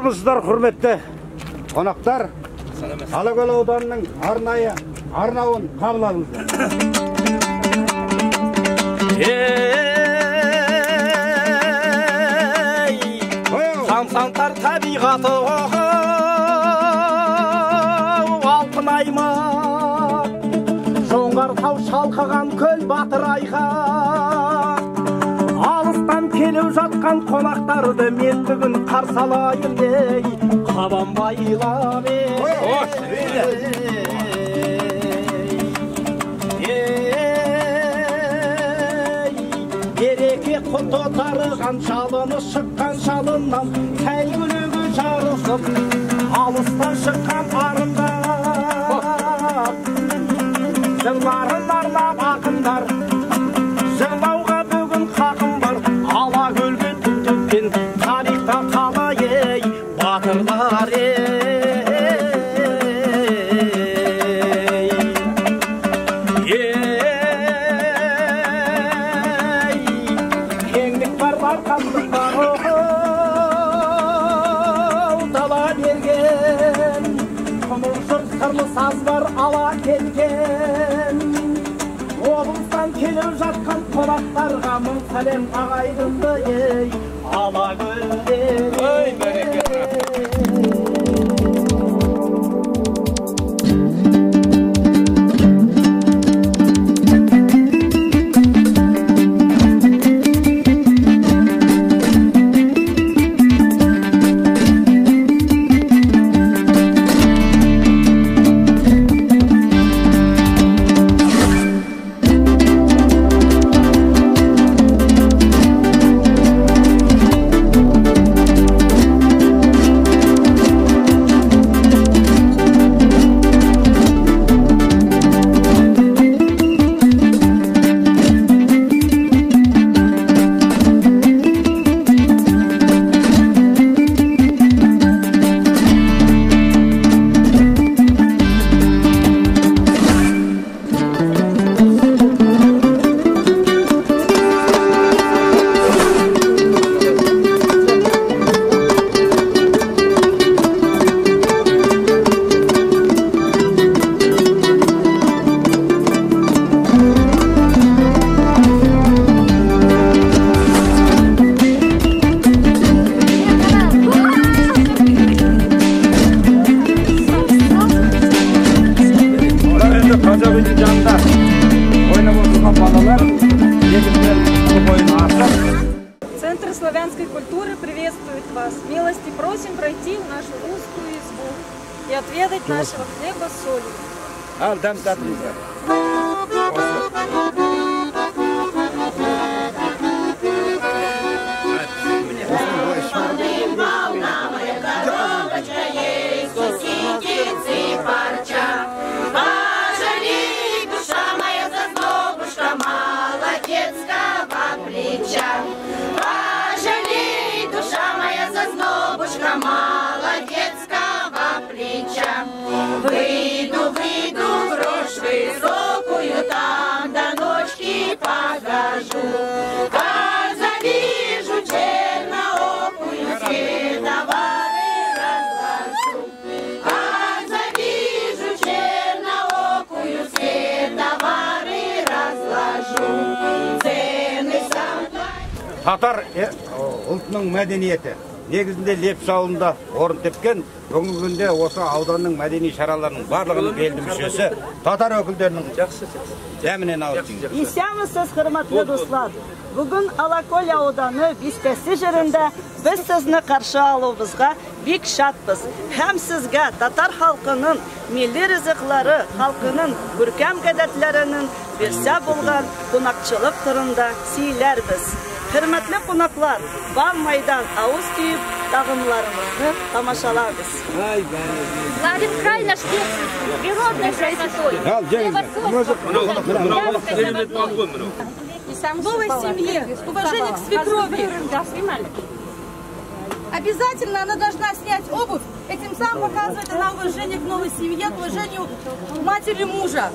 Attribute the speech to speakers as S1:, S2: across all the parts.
S1: Армысыздар, құрметті қонақтар. Алакөл ауданының арнайы арнауын қабыл алыңыздар.
S2: Самсаңтар табиғаты алтын аймақ, жоңғар тау шалқыған көл батыр айға, алыстан келіп жатқан қонақтарды мен бүгін қарсы алайын ей, қабанбайлап береке құты тарыған жалыны шыққан жалыннан сәйгүлігі жарысып алыстан шыққан арындар жырларын арнап ақындар жырлауға бүгін хақым бар Алакөлге ту төккен тарихта қалай ей батырлар саз бар ала келген облыстан келіп жатқан қонақтарға мың сәлем ағайынды ей Алакөлде
S3: Центр славянской культуры приветствует вас. Милости просим пройти в нашу русскую избу и отведать нашего хлеба с солью.
S4: Пожалей, душа моя, зазнобушка молодецкого плеча. Выйду в рожь высокую, там до ночки погожу. Как завижу черноокую, световары разложу. Как завижу черноокую, световары разложу.
S1: Татар ұлтының мәдениеті негізінде Лепсі ауылында орын тепкен. Бүгінгі күнде осы ауданның мәдени шараларының барлығының белді мүшесі татар өкілдерінің дәмінен алып жүрміз.
S5: Исәмісіз, құрметті достар. Бүгін Алакөл ауданы Бистесі жерінде біз сізні қаршы алуымызға бик шатпыз. Һәм сізге татар халқының милли ризыклары, халқының көркем гадәтләренең берсә булган қонақчылық турында сөйләрбез. Hürmetli konaklar, Van Майдан ауыз түйіп, тағымларымызды тамашалаңыз.
S4: Владим край наш природной красотой.
S3: Новой семье, уважение к свекрови.
S6: Обязательно она должна снять обувь, этим самым показывает она уважение к новой семье, к уважению к матери мужа.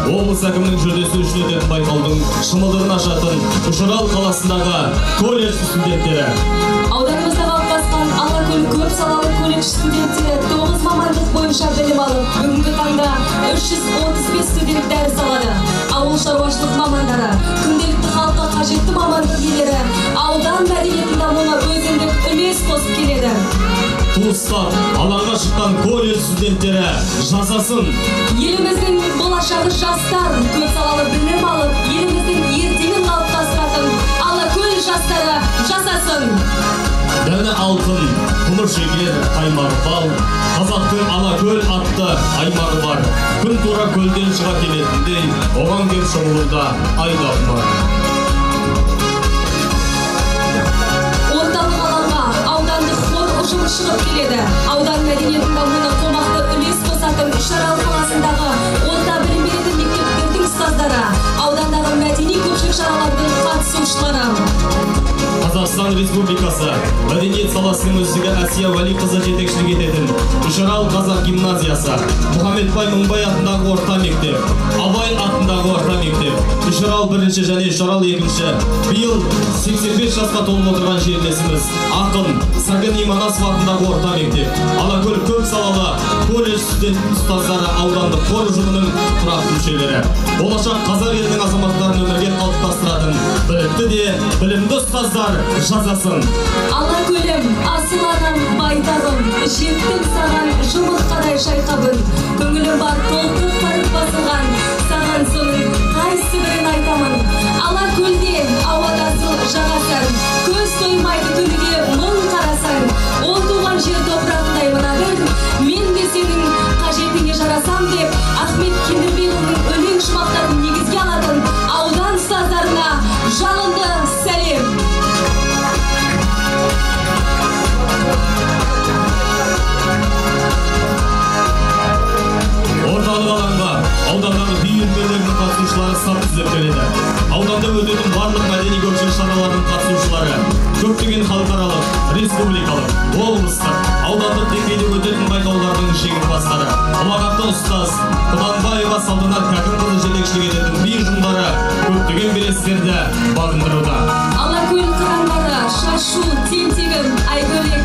S7: Облыс әкімінің жүлдесі үшін өтетін байқаудың шымылдығын ашатын Үшарал қаласындағы колледж студенттері.
S8: Ауданымызда қалыптасқан Алакөл көп салалы колледж студенттері 9 мамандық бойынша білім алып, бүгінгі таңда 335 студент дәріс алады. Ауыл шаруашылық мамандары, күнделікті халыққа қажетті мамандық иелері аудан мәдениетін дамуына өзіндік үлес қосып келеді.
S7: Туыстар, алаңға шыққан колледж студенттері жасасын.
S8: Еліміздің болашағы жастар, көп салалы білім алып, еліміздің ертеңін қалыптастыратын Алакөл жастары жасасын.
S7: Дәні алтын, құмыр шекер, қаймар бал, қазақтың Алакөл атты аймағы бар. Күн тура көлден шыға келетіндей, оған кеп шомылуда айдап бар.
S8: Орталық алаңға аудандық хор ұжымы шығып келеді. Аудан мәдениетін дамуына қомақты үлес қосатын Үшарал қаласындағы орта білім беретін мектептердің ұстаздары, аудандағы мәдени көпшілік шаралардың қатысушылары.
S7: Қазақстан Республикасы мәдениет саласының үздігі Әсия Валиқызы жетекшілік ететін Үшарал қазақ гимназиясы, Мұхаммедбай Мыңбай атындағы орта мектеп, Абай атындағы орта мектеп, Үшарал 1-ші және Үшарал 2-ші биыл 85 жасқа толып отырған жерлесіміз ақын Сәкен Иманасов атындағы орта мектеп, Алакөл көп салалы колледж студент ұстаздары аудандық хор ұжымының тұрақты мүшелері. Болашақ қазақ елінің азаматтарын өмірге қалыптастыратын білікті де білімді ұстаздар жазасын.
S8: Алакөлім, асыл анам, байтағым, жеттім саған жұмыртқадай шайқабын. Көңілім бар толқып барып басылған, саған соның қайсы бірін айтамын. Алакөлде ауадасыл жағасаң, көз тоймайды күніге мың қарасаң. Ол туған жер топырағындай мына бір, мен де сенің қажетіңе жарасам деп, Ахмет Кендірбекұлының өлең шумақтарын негізге алатын аудан ұстаздарына жалынды сәлем.
S7: Орталық алаңға аудандағы би үйірмелерінің қатысушылары сап түзеп келеді. Ауданда өтетін барлық мәдени көпшілік шаралардың қатысушылары көптеген халықаралық, республикалық, облыстық, аудандық деңгейде өтетін байқаулардың жеңімпаздары. Ұлағатты ұстаз Құданбаева Салтанат Кәкімқызы жетекшілік ететін би ұжымдары көптеген белестерді бағындыруда.
S8: Алакөл қырандары, шашу, тентегім, айгөлек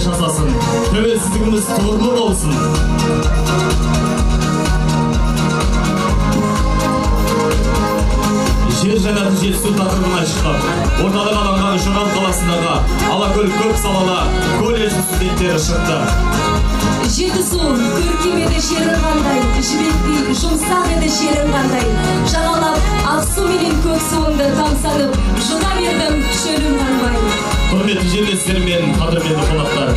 S7: жасасын. Тәуелсіздігіміз тұғырлы болсын. Жер жәннаты жетісу тақырыбына шығып, орталық алаңға Үшарал қаласындағы Алакөл көп салалы колледж студенттері шықты.
S8: Жетісу көркем еді шерін қандай, жібектей жұмсақ еді шерін қандай. Жағалап ақсу менен көк суыңды тамсанып, жұта бердім шөлім қанбай.
S7: Құрметті жерлестер мен қадірменді қонақтар,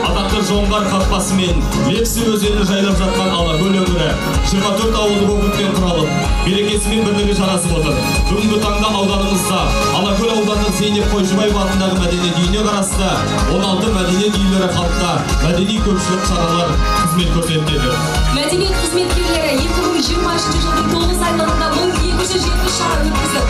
S7: атақты Жоңғар қақпасы мен Лепсі өзені жайлап жатқан Алакөл өңірі 24 ауылдық округтен құралып, берекесі мен бірлігі жарасып отыр. Бүгінгі таңда ауданымызда Алакөл ауданының Зейнеп Қойшыбаева атындағы мәдениет үйіне қарасты 16 мәдениет үйлері халыққа мәдени көпшілік шаралар қызмет көрсетеді.
S8: Мәдениет қызметкерлері 2023 жылдың 9 айлығында 1270 шара өткізіп,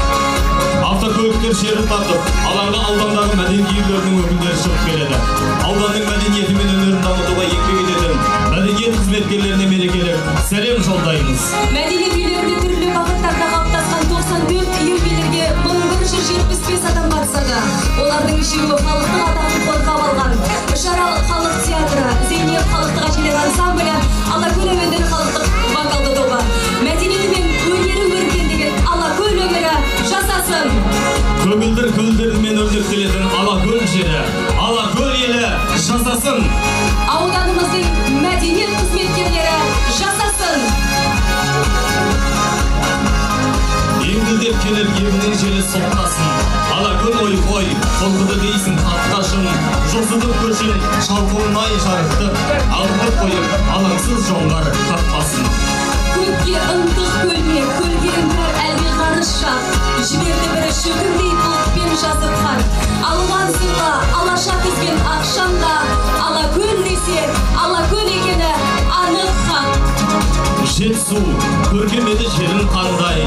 S7: автокөліктер шерін тартып, алаңға аудандағы мәдениет үйлерінің өкілдері шығып келеді. Ауданның мәдениеті мен өнерін дамытуға еңбек ететін мәдениет қызметкерлеріне мерекелік сәлем жолдаймыз.
S8: Мәдениет үйлерінде түрлі бағыттарда қалыптасқан 94 үйірмелерге 1175 адам қатысады. Олардың үшеуі халықтық атағын қорғап алған. Үшарал халық театры, Зейнеп халықтық әжелер ансамблі, Алакөл әуендері халықтық вокалды тобы. Мәдениеті мен өнері өркендеген Алакөл өңірі жасасын.
S7: Көгілдір көлдерімен өрнектелетін Алакөл жері, Алакөл елі жасасын.
S8: Ауданымыздың мәдениет қызметкерлері жасасын.
S7: Еңгілдеп келер емінің желі соқтасын. Алакөл ой-қой, толқыды дейсің қатташын. Жосыдық көшін, шалқылмай жарықтық. Алғып қойып, алаңсыз жоңғар қақпасын.
S8: Көкке ынтық көлме, көлген бір әлгі қарыс шақ. Жіберді бірі шөкімдей бұлтпен жазып хат. Алуан сыйла, алаша күзбен ақшамда. Алакөл десе, Алакөл екені анық хат.
S7: Жетісу, көркем еді жерін қандай,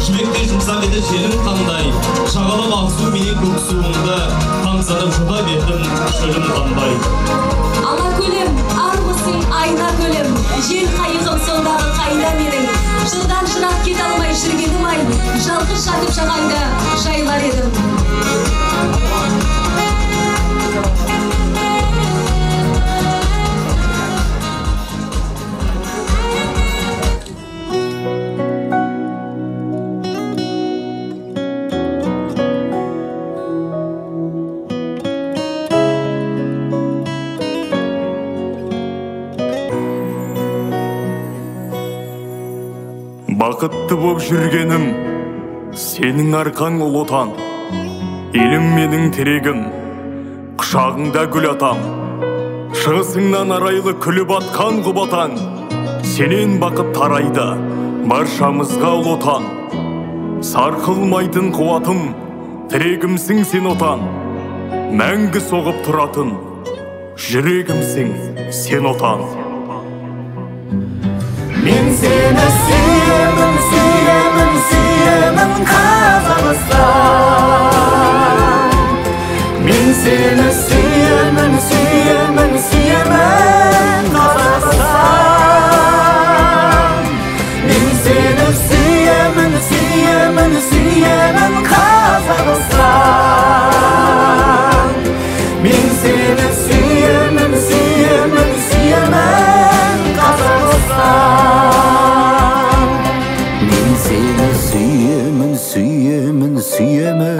S7: жібектей жұмсақ еді жерін қандай. Жағалап ақсу менен көк суыңды, тамсанып жұта бердім шөлім қанбай.
S8: Алакөлім, армысың айна көлім, жел қайығым сондағы қайда менің. Жылдан жырақ кет алмай жүргенім ай, жалғыз жатып жағаңды жайлар едім.
S9: Бақытты боп жүргенім, сенің арқаң ұлы отан. Елім менің терегім, құшағыңда гүл атам. Шығысыңнан арайлы күліп атқан құбатан. Сенен бақыт тарайды, баршамызға ұлы отан. Сарқылмайтын қуатым, тірегімсің сен отан. Мәңгі соғып тұратын, жүрегімсің сен отан.
S2: Мен сені сүйемін, сүйемін, сүйемін Қазақстан. Мен сені сүйемін, сүйемін, сүйемін Қазақстан. Мен сені сүйемін, сүйемін, сүйемін Қазақстан. Мен сені сүйемін, сүйемін, сүйемін Қазақстан. Мен сені сүйемін, сүйемін, сүйемін.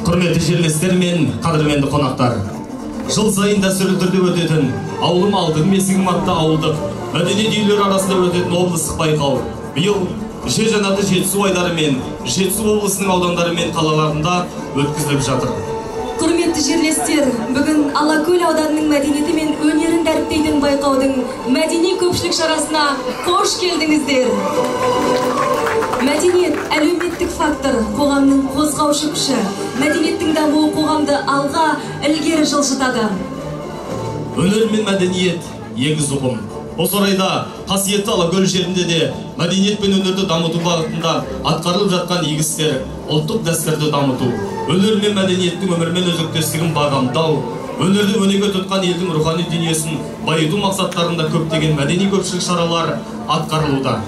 S7: Құрметті жерлестер мен қадірменді қонақтар. Жыл сайын дәстүрлі түрде өтетін ауылым алтын бесігім атты ауылдық мәдениет үйлері арасында өтетін облыстық байқау биыл жер жәннаты жетісу айлары мен Жетісу облысының аудандары мен қалаларында өткізіліп жатыр.
S8: Құрметті жерлестер, бүгін Алакөл ауданының мәдениеті мен өнерін дәріптейтін байқаудың мәдени көпшілік шарасына қош келдіңіздер. Мәдениет әлеуметтік фактор, қоғамның қозғаушы күші. Мәдениеттің дамуы қоғамды алға ілгері жылжытады.
S7: Өнер мен мәдениет егіз ұғым. Осы орайда қасиетті Алакөл жерінде де мәдениет пен өнерді дамыту бағытында атқарылып жатқан игі істер ұлттық дәстүрді дамыту, өнер мен мәдениеттің өмірмен өзектестігін бағамдау, өнерді өнеге тұтқан елдің рухани дүниесін байыту мақсаттарында көптеген мәдени көпшілік шаралар атқарылуда.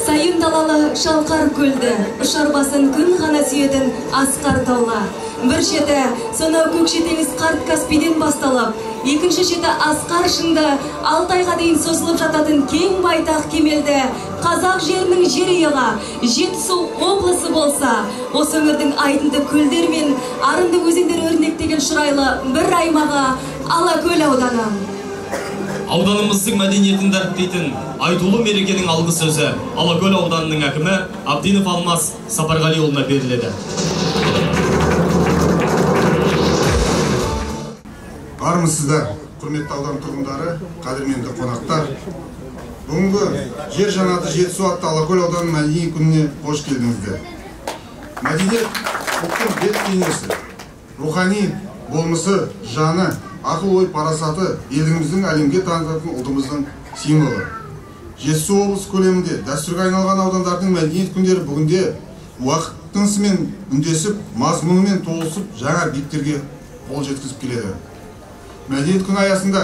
S8: Сайын далалы шалқар көлді, ұшарбасын күн ғана сүйетін асқар таула. Бір шеті сонау көкшетеңіз қарт Каспийден басталып, екінші шеті асқар шынды Алтайға дейін созылып жататын кең байтақ кемелді қазақ жерінің жерұйығы Жетісу облысы болса, осы өңірдің айдынды көлдер мен арынды өзендер өрнектеген шырайлы бір аймағы Алакөл ауданы.
S7: Ауданымыздың мәдениетін дәріптейтін айтулы мерекенің алғы сөзі Алакөл ауданының әкімі Абдинов Алмас Сапарғалиұлына беріледі.
S10: Армысыздар, құрметті аудан тұрғындары, қадірменді қонақтар. Бүгінгі жер жаннаты Жетісу атты Алакөл ауданының мәдени күніне қош келдіңіздер. Мәдениет ұлттың бет бейнесі, рухани болмысы, жаны, ақыл-ой парасаты еліміздің әлемге танытатын ұлтымыздың символы. Жетісу облысы көлемінде дәстүрге айналған аудандардың мәдениет күндері бүгінде уақыт тынысымен үндесіп, мазмұнымен толысып, жаңа биіктерге қол жеткізіп келеді. Мәдениет күні аясында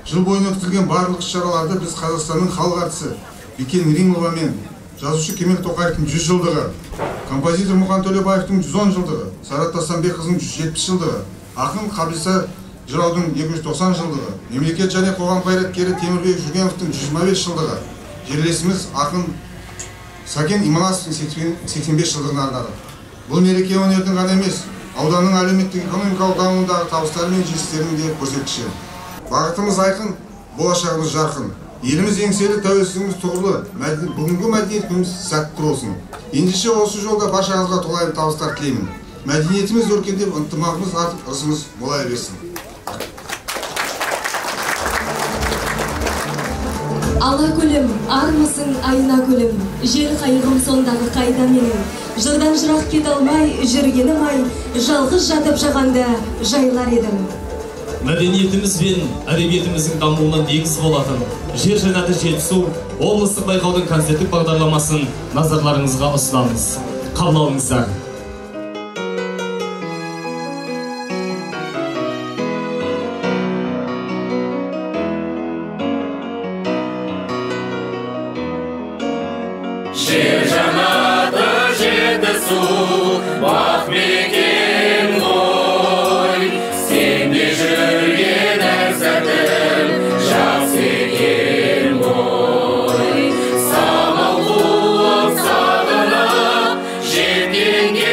S10: жыл бойына өткізілген барлық іс-шараларды біз Қазақстанның халық әртісі Бикен Римова мен жазушы Кемел Тоқаевтың 100 жылдығы, композитор Мұқан Төлебаевтың 110 жылдығы, Сарат Тасанбекқызының 170 жылдығы, ақын Қабиса Жыраудың 290 жылдығы, мемлекет және қоғам қайраткері Темірбек Жүргеновтың 125 жылдығы, жерлесіміз ақын Сакен Иманасовтың 85 жылдығына арнады. Бұл мереке өнердің ғана емес, ауданның әлеуметтік экономикалық дамуындағы табыстары мен жетістіктерінің де көрсеткіші. Бағытымыз айқын, болашағымыз жарқын. Еліміз еңселі, тәуелсіздігіміз тұғырлы. Бүгінгі мәдениет күніміз сәтті болсын. Ендеше осы жолда баршаңызға толайым табыстар тілеймін. Мәдениетіміз өркендеп, ынтымағымыз артып, ырысымыз молая берсін.
S8: Алакөлім, армысың айна көлім, жер қайығым сондағы қайда менің. Жырдан жырақ кет алмай, жүргенім ай, жалғыз жатып жағанда жайлар едім.
S7: Мәдениетіміз бен әдебиетіміздің дамуына негіз болатын жер жаннаты Жетісу облыстық байқаудың концерттік бағдарламасын назарларыңызға ұсынамыз. Қабыл алыңыздар.
S11: Жер жаннаты Жетісу, бақ мекен ғой, сенде жүрген әр сәтім жақсы екен ғой. Самал қуып сағынып жеткенге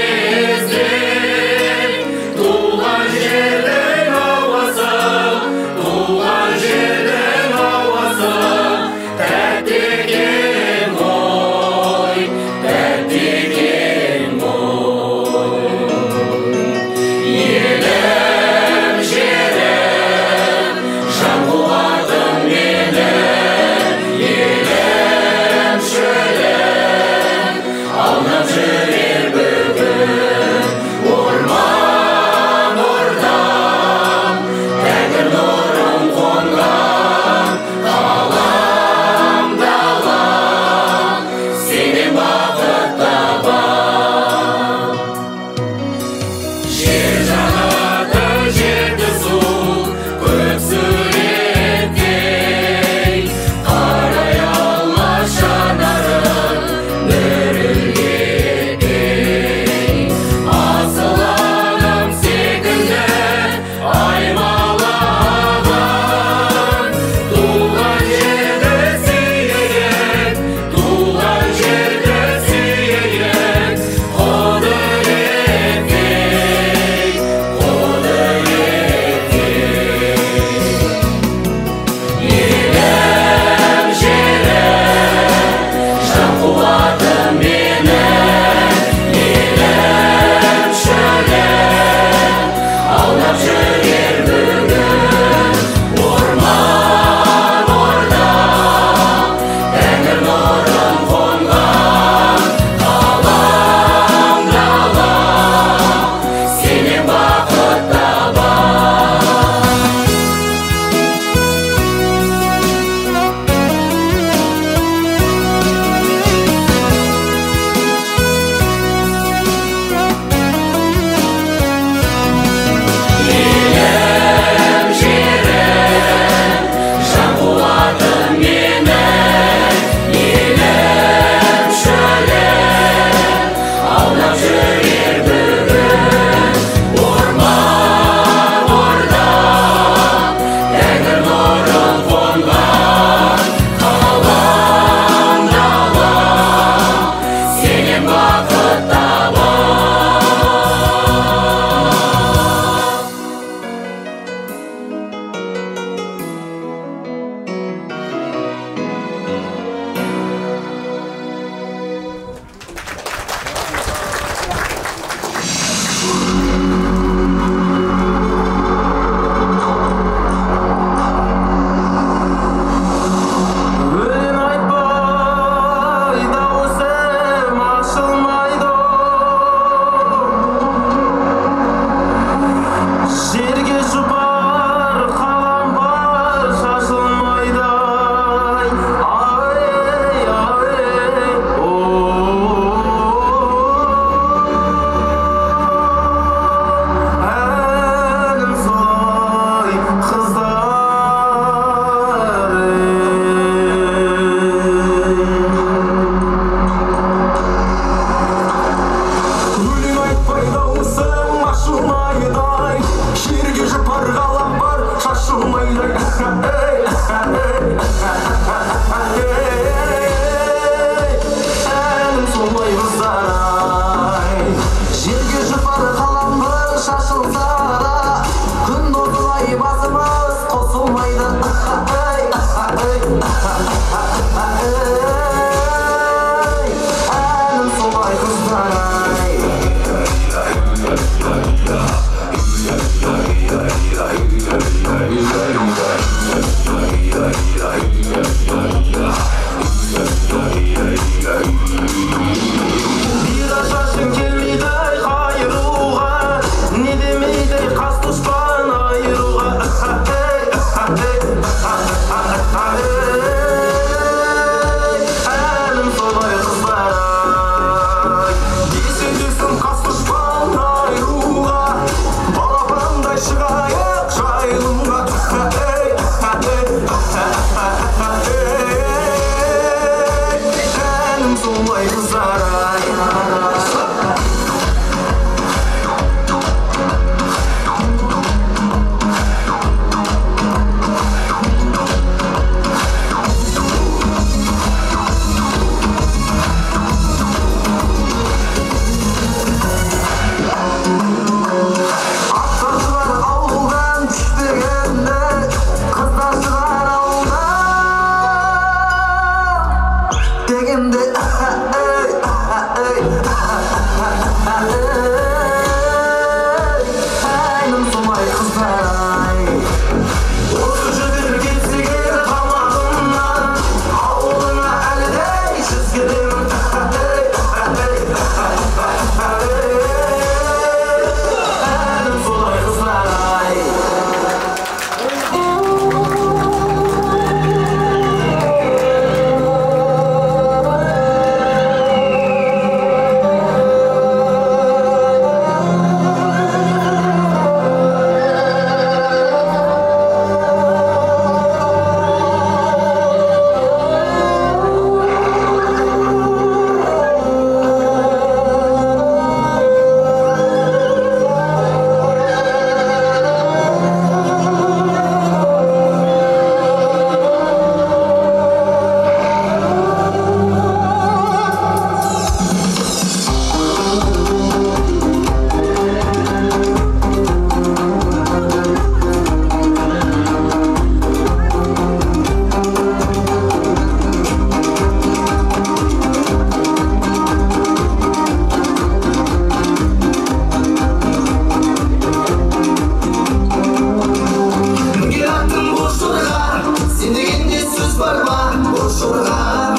S12: жүз бар ма боз жорға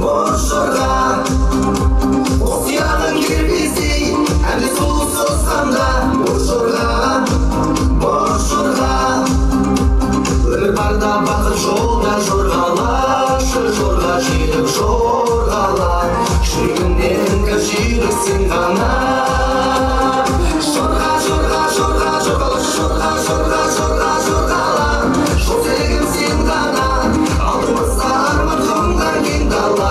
S12: боз жорға қосияғын кербездей әбді сұлу созғанда боз жорға өмір барда бақыт жолда жорғалашы жорға жүйрік жорғала жүрегімнен кір жүйріксің ғана жорға жорға жорға жорғалашы жорға жорға жорға жорғала жол серігім сен ғана алдымызда арман қонған кең дала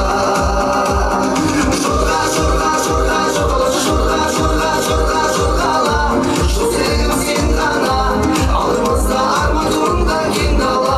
S12: жорға жорға жорға жорғалашы жорға жорға жорға жорғала жол серігім сен ғана алдымызда арман қонған кең дала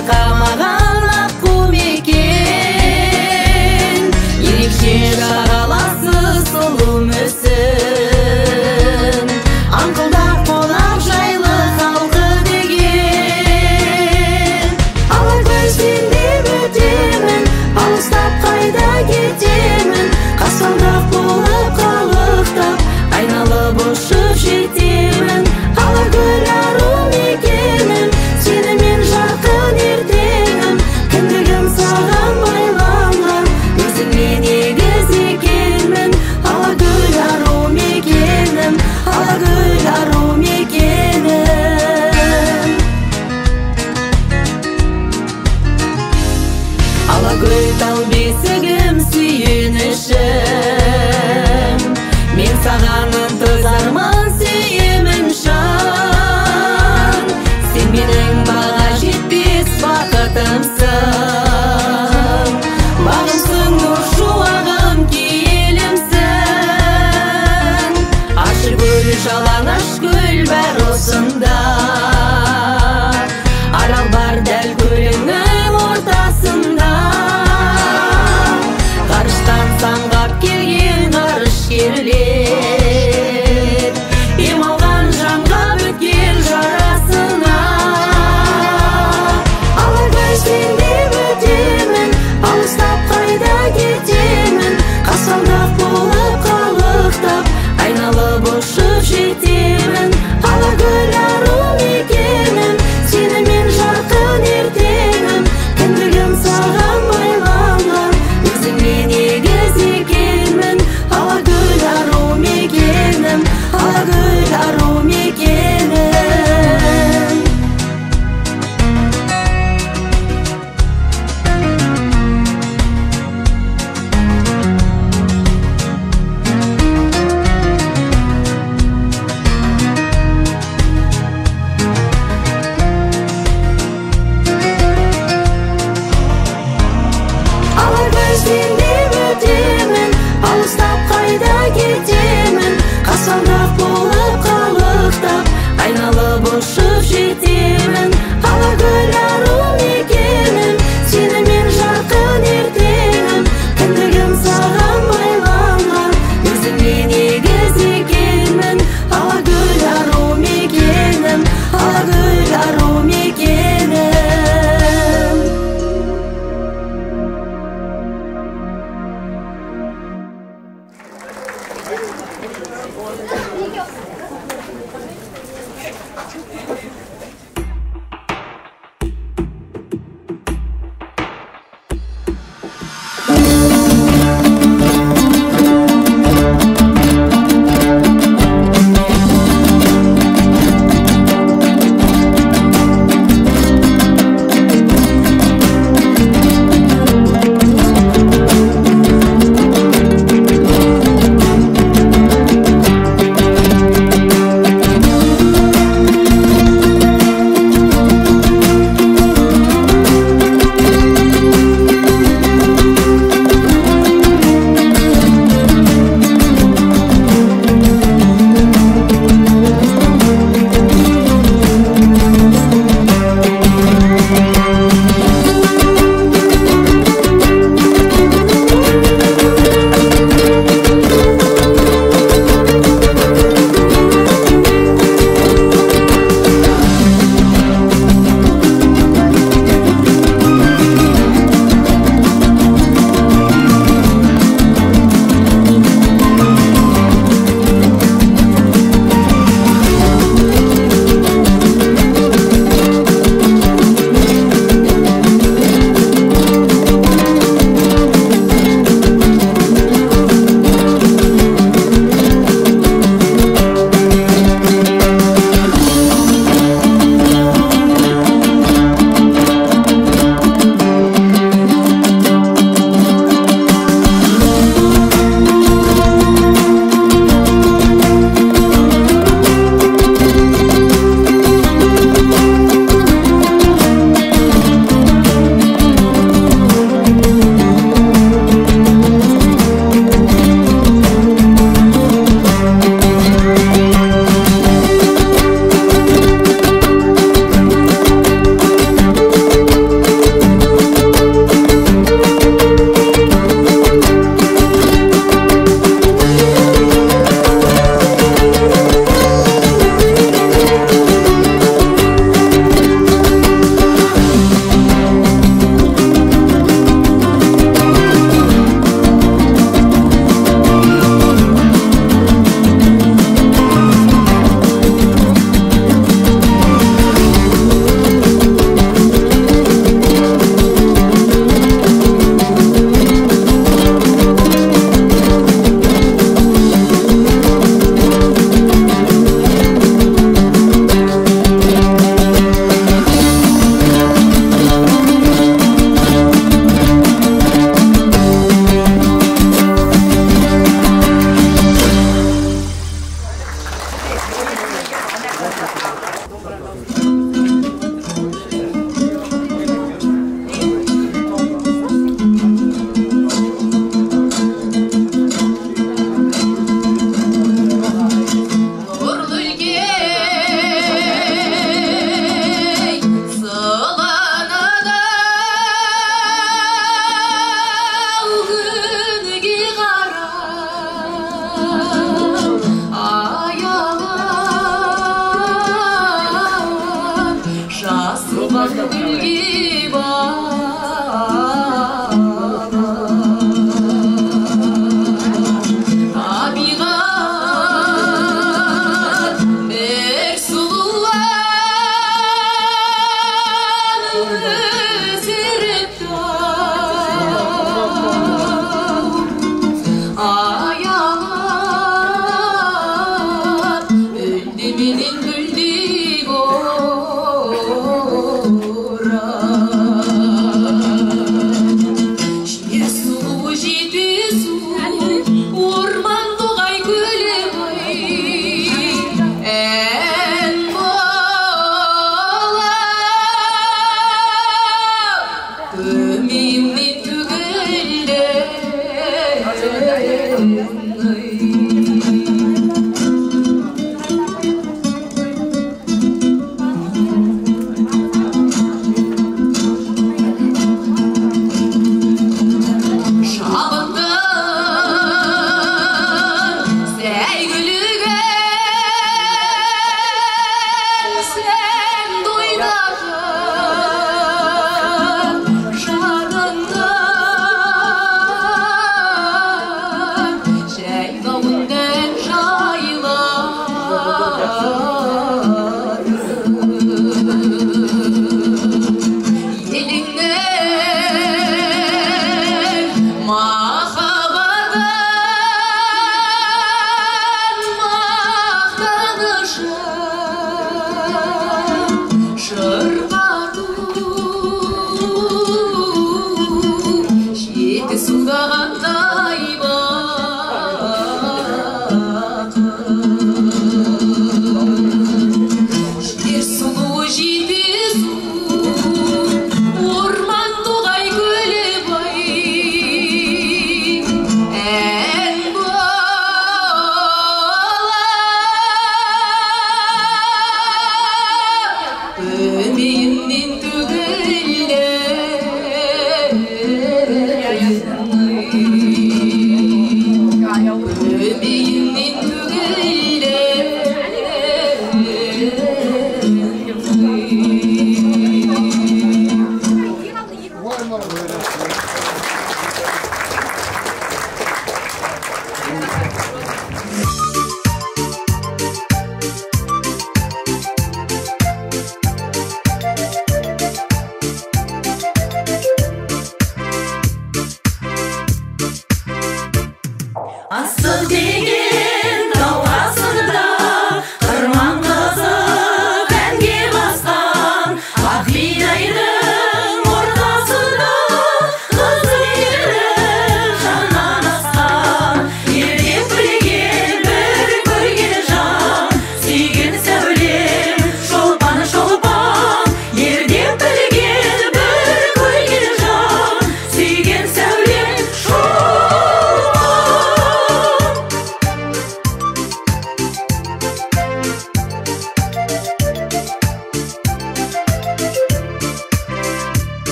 S8: байқамаған аққу мекен, ерекше жараласы сұлу мүсін, аңқылдақ қонақ жайлы халқы деген. Алакөл сен деп өтемін, алыстап қайда кетемін, қасқалдақ болып қалықтап айналып ұшып жетемін. Алакөл ару мекенім, сенімен жарқын ертеңім, кіндігім саған байланған, өзіңмен егіз екенмін. Алакөл ару мекенім, Алакөл ару мекенім. Алакөл тау бесігім, сүйенішім, мен саған ынтызармын, сүйемін шын. Сен менің баға жетпес бақытымсың, бағымсың, нұр шуағым, киелімсің. Ащы көл, жалаңаш көл бәр осында, арал бар дәл көліңнің ортасында. Ғарыштан самғап келген ғарышкерлер, ем алған жанға біткен жарасына. Алакөл сен деп өтемін, алыстап қайда кетемін, қасқалдақ болып қалықтап айналып ұшып жетемін. Алакөл ару мекенім, сенімен жарқын ертеңім, кіндігім саған байланған, өзіңмен егіз екенмін. Алакөл ару мекенім, Алакөл ару мекенім. Алакөл сен деп өтемін, алыстап қайда кетемін, қасқалдақ болып қалықтап айналып ұшып жетемін. Алакөл ару мекенім, сенімен жарқын ертеңім, кіндігім саған байланған, өзіңмен егіз екенмін. Алакөл ару мекенім, Алакөл ару мекенім.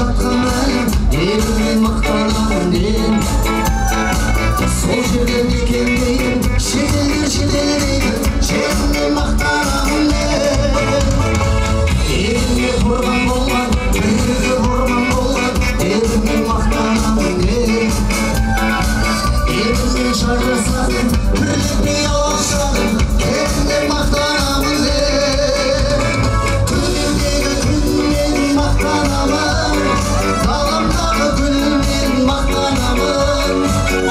S12: жатқан әлім еліммен мақтанамын мен сол жерде мекендеймін шетелдер шетелдейді жеріммен мақтанамын мен еліме қорған болған бірлігі орман болған еліммен мақтанамын мен еліммен шарласатын бірлікте алашағын еліммен мақтанамын мен күндердегі күнмен мақтанамын ғаламдағы гүлмен мақтанамын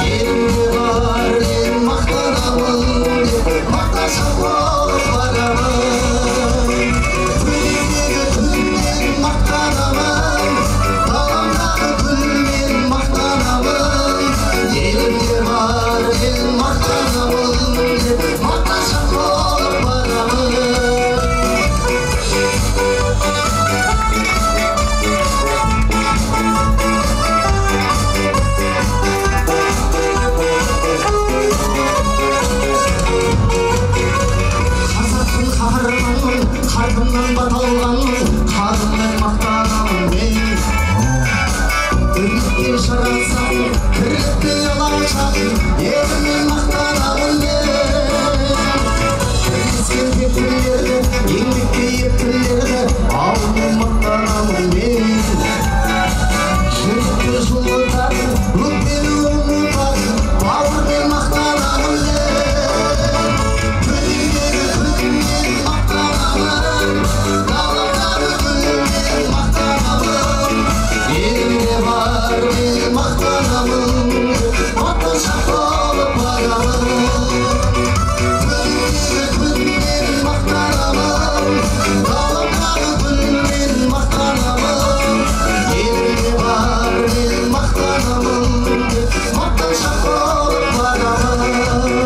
S12: елімде бар мен мақтанамын деп мақтаншақ болып барамын күндердегі күнмен мақтанамын ғаламдағы гүлмен мақтанамын елімде бар мен мақтанамын деп мақтаншақ болып барамын қазақтың қаһарманымын қартымнан бата алғанмын қадырмен мақтанамын мен бірлікте жарасатын бірлікте алашағын еліммен мақтанамын мен бірлескен тектілерді еңбекке ептілерді ауылмен мақтанамын мен жүректі жылытатын өкпені ұмытатын бауырмен мақтанамын мен күндердегі күнмен мақтанамын ғаламдағы гүлмен мақтанамын елімде бар мен мақтанамын мақтаншақ болып барамын күндердегі күнмен мақтанамын ғаламдағы гүлмен мақтанамын елімде бар мен мақтанамын мақтаншақ болып барамын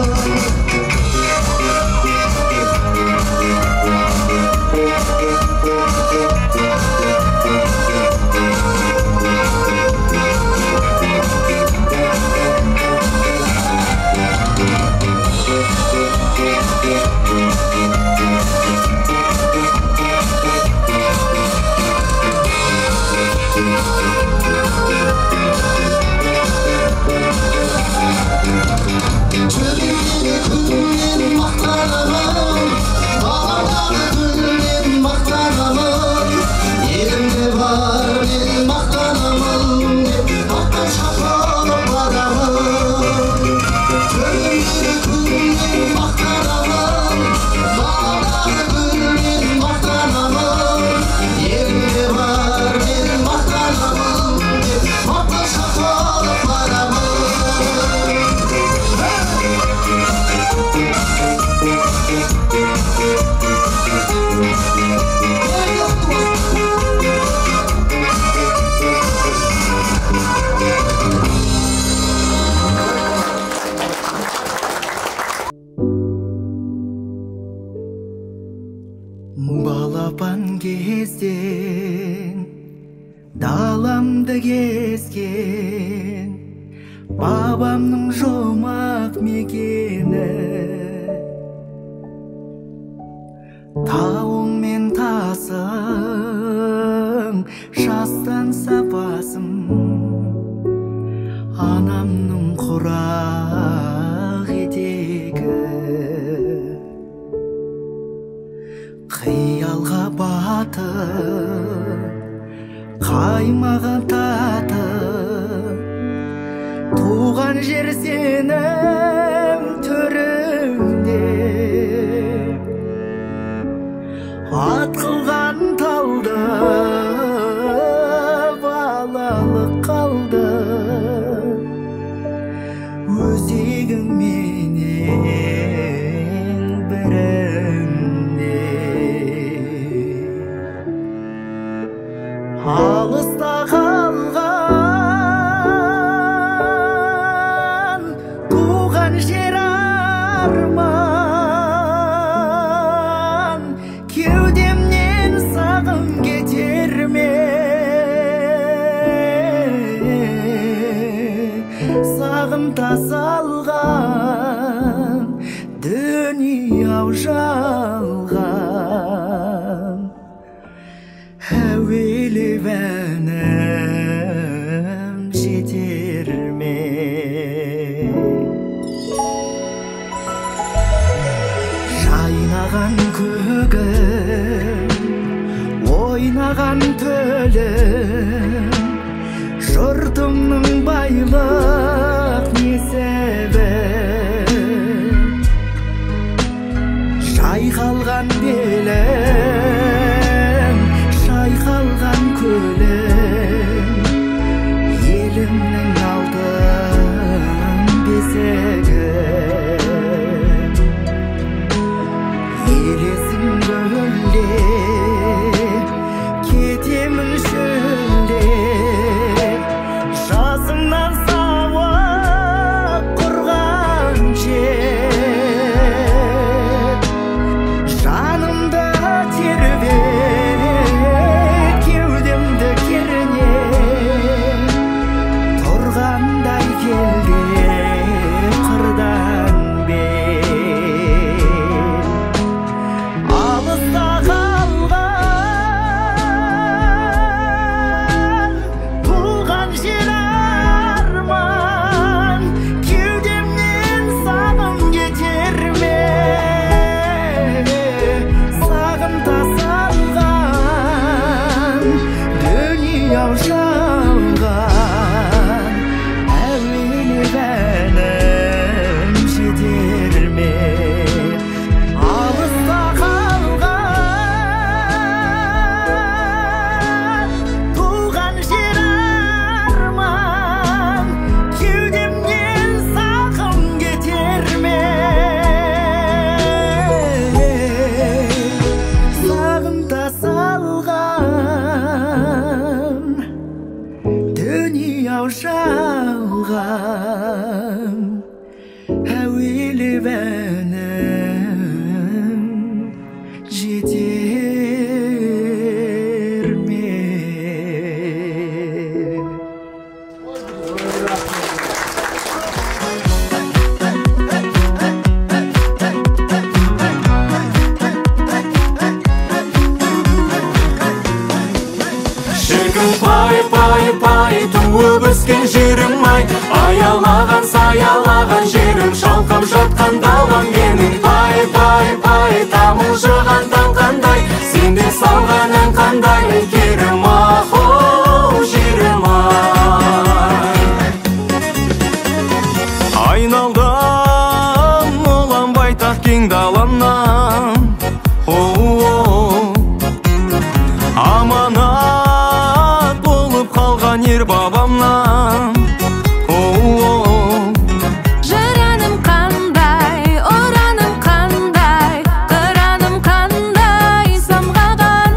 S12: жүрегімде күнмен мақтанамын ғаламдағы гүлмен мақтанамын елімде бар мен мақтанамын деп мақтаншақ болып барамын жүрегімде күнмен мақтанамын ғаламдағы гүлмен мақтанамын елімде бар мен мақтанамын деп мақтаншақ болып барамын балапан кезден даламды кезген бабамның жұмақ мекені тауың мен тасың жастан сапасым анамның құрақ етегі қиялға батып қаймаған татып туған жер сенің төріңде ат қылған талды балалық қалды өзегіңменен бірінде алыста қалған туған жер арман кеудемнен сағым кетер ме сағым тасалған дүние-ау жалған әуелі бәні
S2: байлық не себеп шайқалған белім шайқалған көлім елімнің алтын бесігі елесің гүлде кетемін шөлде жасымнан сауық құрған жер жанымды тербеп кеудемді керне тұрғандай келді қырдан бер алыста қалған туған жер арман кеудемнен сағым кетер ме сағым тасалған дүние жалған әуелі бәнім жетер ме алыста қалған туған жер арман кеудемнен сағым кетер ме сағым тасалған дүние жалған әуелі бәнім жетер ме
S11: Шіркін пай туып өскен жерім ай аялаған саялаған жерім шалқып жатқан далам менің пай тамылжыған таң қандай сенде салған ән қандай керім ау жерім ай
S9: айналдым ұлан байтақ кең даламнан аманат болып қалған ер бабамнан
S8: Жараным қандай, ораным қандай, қыраным қандай самғаған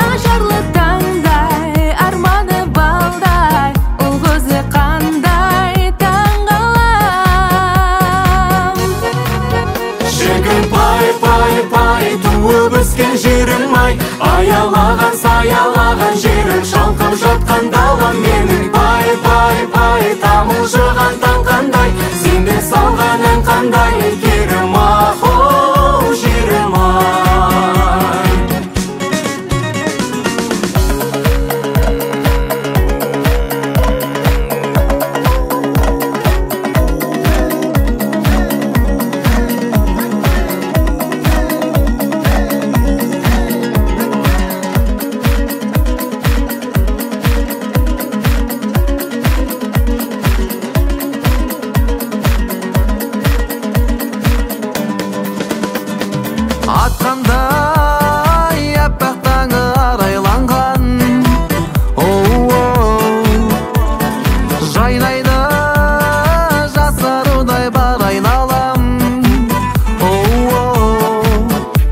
S8: ажарлы таңдай, арманы балдай, ол көзі қандай таңғалам.
S11: Шіркін пай туып өскен жерім ай аялаған саялаған жерім шалқып жатқан далам менің пай тамылжыған таң қандай сенде салған ән қандай керім ау жерім ай
S12: атқандай аппақ таңы арайланған жайнайды жасарудай бар айналам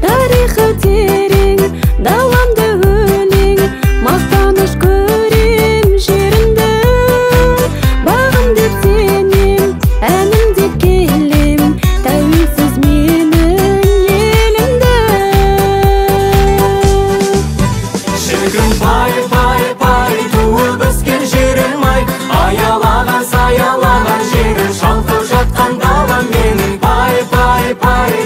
S8: Тарихы терең, даламды өлең, мақтаныш көрем жерімді бағым деп сенем, әнім деп келем тәуелсіз менің елімді
S11: Шіркін пай туып өскен жерім ай аялаған саялаған жерім шалқып жатқан далам менің пай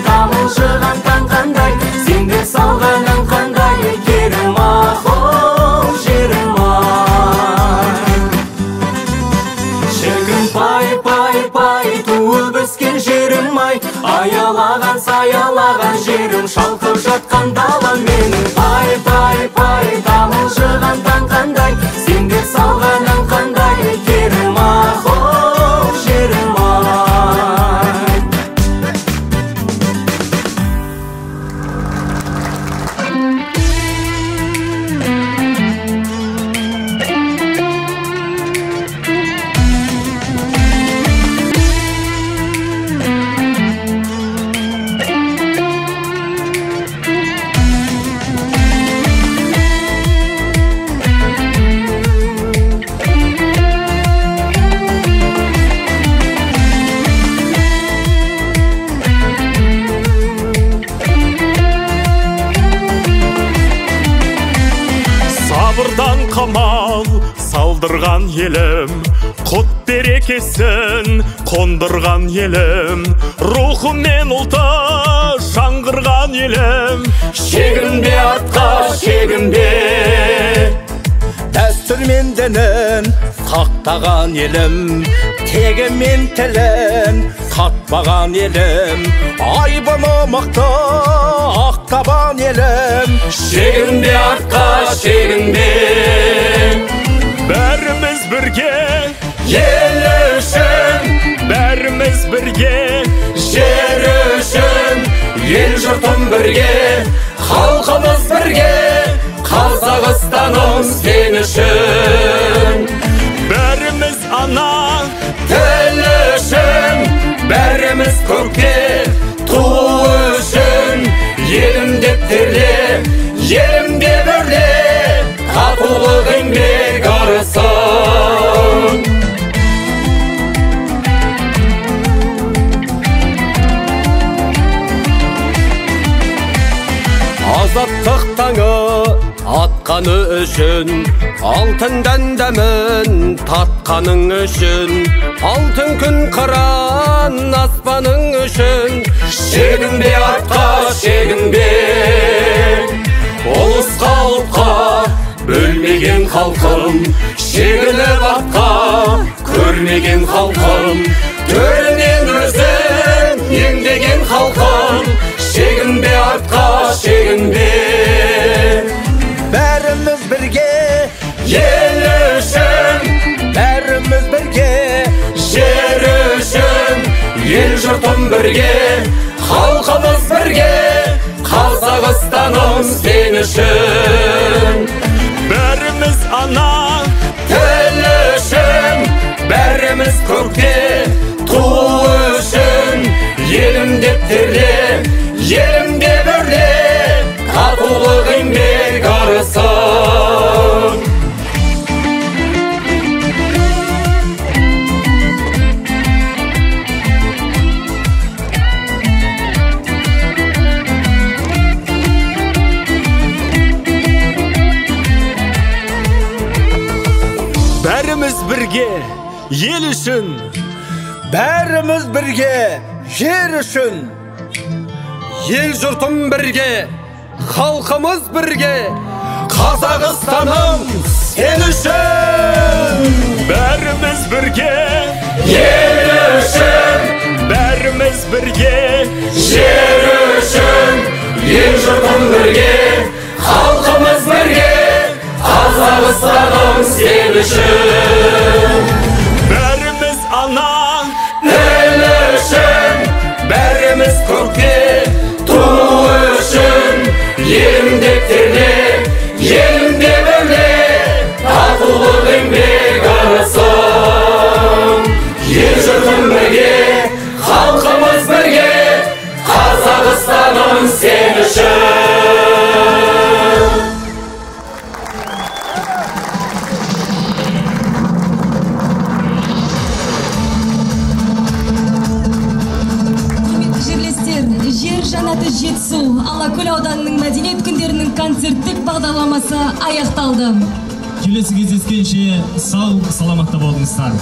S11: тамылжыған таң қандай сенде салған ән қандай керім ау жерім ай Шіркін пай туып өскен жерім ай аялаған саялаған жерім шалқып жатқан далам менің пай тамылжыған таң қандай сенде салған ән қандай керім
S9: мал салдырған елім, құт берекесін қондырған елім, рухы мен ұлты жаңғырған елім.
S2: Шегінбе артқа, шегінбе, дәстүр мен дінін сақтаған елім, тегі мен тілін сатпаған елім, айбыны мықты ақтабан елім.
S11: Шегінбе артқа, шегінбе,
S9: бәріміз бірге
S11: ел үшін,
S9: бәріміз бірге
S11: жер үшін, ел жұртым бірге, халқымыз бірге, Қазақстаным сен үшін.
S9: Бәріміз ана
S11: тіл үшін, бәріміз көкте ту үшін, елім деп терле, елім деп өрле, татулық еңбек арысын.
S2: Азаттық таңы атқаны үшін, алтын дәмін татқаның үшін, алтын күн қыран аспаның үшін.
S11: Шегінбе артқа, шегінбе, ұлысқа ұлтқа бөлмеген халқым, шегініп артқа көрмеген халқым, төрінен өзін еңдеген халқым. Шегінбе артқа, шегінбе,
S2: бәріміз бірге
S11: ел үшін,
S2: бәріміз бірге
S11: жер үшін, ел жұртым бірге, халқымыз бірге, Қазақстаным сен үшін.
S9: бәріміз ана
S11: тіл үшін, бәріміз көкте ту үшін, елім деп терле, елім деп өрле, татулық еңбек арысын.
S9: бәріміз бірге ел үшін,
S2: бәріміз бірге жер үшін,
S11: ел жұртым бірге, халқымыз бірге, Қазақстаным сен үшін.
S9: бәріміз бірге
S11: ел үшін,
S9: бәріміз бірге
S11: жер үшін, ел жұртым бірге, халқымыз бірге, Қазақстаным сен үшін.
S9: бәріміз ана
S11: тіл үшін, бәріміз көкте ту үшін, елім деп терле, елім деп өрле, татулық еңбек арысын. Ел жұртым бірге, халқымыз бірге, Қазақстаным сен үшін.
S8: Жер жанаты Жетісу Алакөл ауданының мәдениет күндерінің концерттік бағдарламасы аяқталды.
S7: Келесі кездескенше сау саламатта болыңыздар.